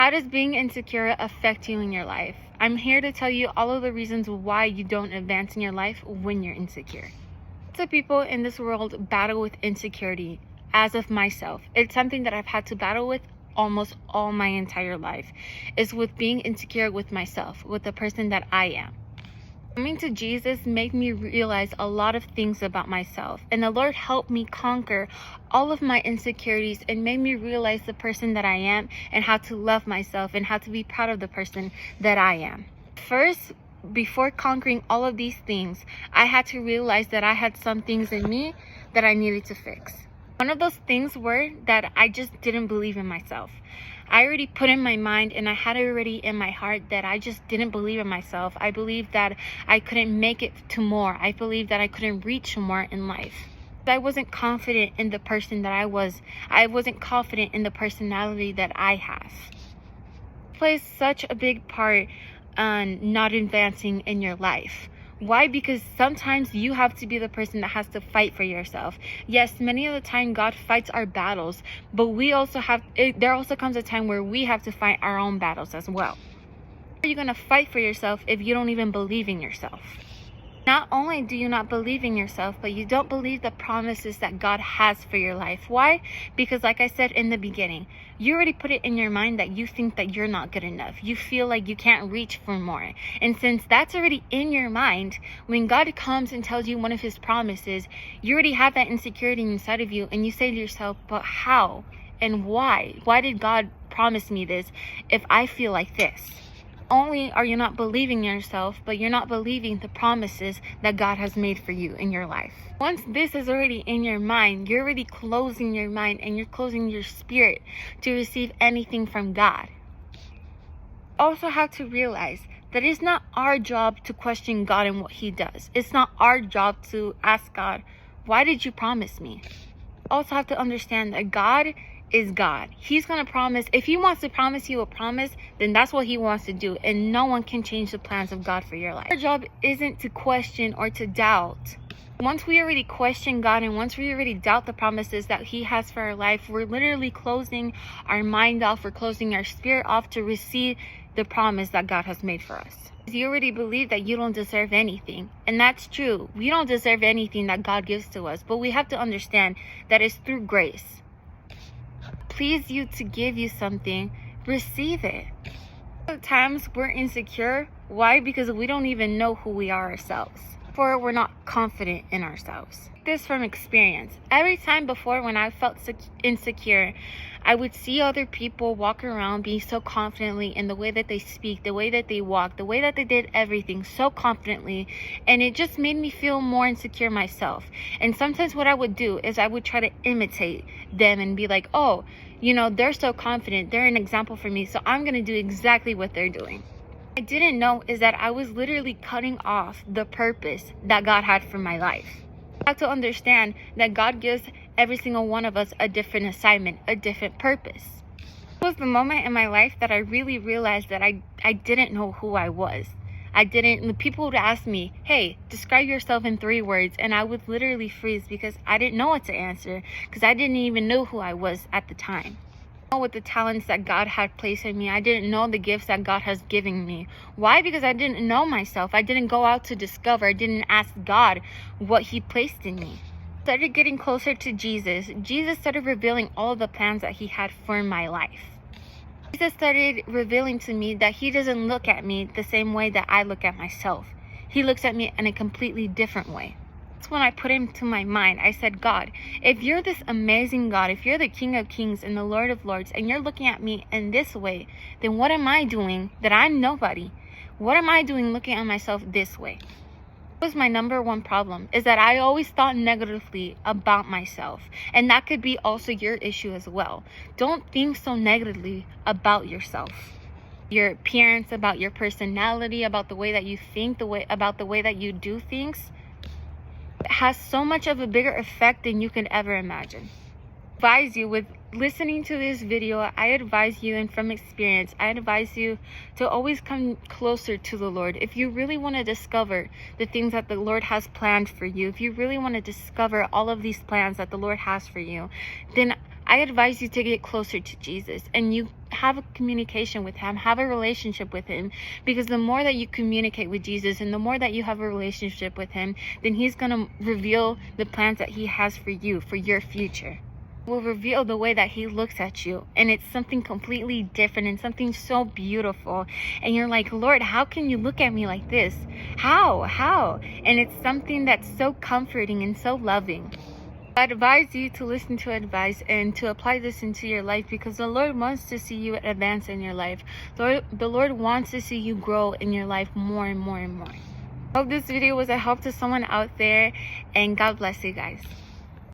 How does being insecure affect you in your life? I'm here to tell you all of the reasons why you don't advance in your life when you're insecure. Lots of people in this world battle with insecurity, as of myself. It's something that I've had to battle with almost all my entire life, is with being insecure with myself, with the person that I am. Coming to Jesus made me realize a lot of things about myself, and the Lord helped me conquer all of my insecurities and made me realize the person that I am and how to love myself and how to be proud of the person that I am. First, before conquering all of these things, I had to realize that I had some things in me that I needed to fix. One of those things were that I just didn't believe in myself. I already put in my mind and I had it already in my heart that I just didn't believe in myself. I believed that I couldn't make it to more. I believed that I couldn't reach more in life. I wasn't confident in the person that I was. I wasn't confident in the personality that I have. It plays such a big part on not advancing in your life. Why? Because sometimes you have to be the person that has to fight for yourself. Yes, many of the time God fights our battles, but there also comes a time where we have to fight our own battles as well. How are you going to fight for yourself if you don't even believe in yourself? Not only do you not believe in yourself, but you don't believe the promises that God has for your life. Why? Because like I said in the beginning, you already put it in your mind that you think that you're not good enough. You feel like you can't reach for more. And since that's already in your mind, when God comes and tells you one of his promises, you already have that insecurity inside of you, and you say to yourself, but how and why? Why did God promise me this if I feel like this? Not only are you not believing in yourself, but you're not believing the promises that God has made for you in your life. Once this is already in your mind, you're already closing your mind and you're closing your spirit to receive anything from God. You also have to realize that it's not our job to question God and what he does. It's not our job to ask God, why did you promise me? You also have to understand that God is God. He's going to promise. If he wants to promise you a promise, then that's what he wants to do, and no one can change the plans of God for your life. Our job isn't to question or to doubt. Once we already question God and once we already doubt the promises that he has for our life, we're literally closing our mind off, we're closing our spirit off to receive the promise that God has made for us. You already believe that you don't deserve anything, and that's true. We don't deserve anything that God gives to us, but we have to understand that it's through grace. Please you to give you something, receive it. Sometimes we're insecure. Why? Because we don't even know who we are ourselves, or we're not confident in ourselves. This from experience. Every time before when I felt insecure, I would see other people walk around being so confidently in the way that they speak, the way that they walk, the way that they did everything so confidently, and it just made me feel more insecure myself. And sometimes what I would do is I would try to imitate them and be like, oh, you know, they're so confident, they're an example for me, so I'm going to do exactly what they're doing. What I didn't know is that I was literally cutting off the purpose that God had for my life. I have to understand that God gives every single one of us a different assignment, a different purpose. It was the moment in my life that I really realized that I didn't know who I was. The people would ask me, hey, describe yourself in 3 words, and I would literally freeze because I didn't know what to answer, because I didn't even know who I was at the time. With the talents that God had placed in me, I didn't know the gifts that God has given me. Why? Because I didn't know myself. I didn't go out to discover. I didn't ask God what he placed in me. I started getting closer to Jesus. Jesus started revealing all of the plans that he had for my life. Jesus started revealing to me that he doesn't look at me the same way that I look at myself. He looks at me in a completely different way. That's when I put him to my mind. I said, God, if you're this amazing God, if you're the King of Kings and the Lord of Lords, and you're looking at me in this way, then what am I doing that I'm nobody? What am I doing looking at myself this way? That was my number one problem, is that I always thought negatively about myself. And that could be also your issue as well. Don't think so negatively about yourself. Your appearance, about your personality, about the way that you think, about the way that you do things. It has so much of a bigger effect than you can ever imagine. I advise you, with listening to this video, I advise you, and from experience, I advise you to always come closer to the Lord. If you really want to discover the things that the Lord has planned for you, if you really want to discover all of these plans that the Lord has for you, then I advise you to get closer to Jesus, and you have a communication with him, have a relationship with him, because the more that you communicate with Jesus and the more that you have a relationship with him, then he's going to reveal the plans that he has for you, for your future. Will reveal the way that he looks at you, and it's something completely different and something so beautiful, and you're like, Lord, how can you look at me like this? How And it's something that's so comforting and so loving. I advise you to listen to advice and to apply this into your life, because the Lord wants to see you advance in your life. The Lord wants to see you grow in your life more and more and more. I hope this video was a help to someone out there, and God bless you guys.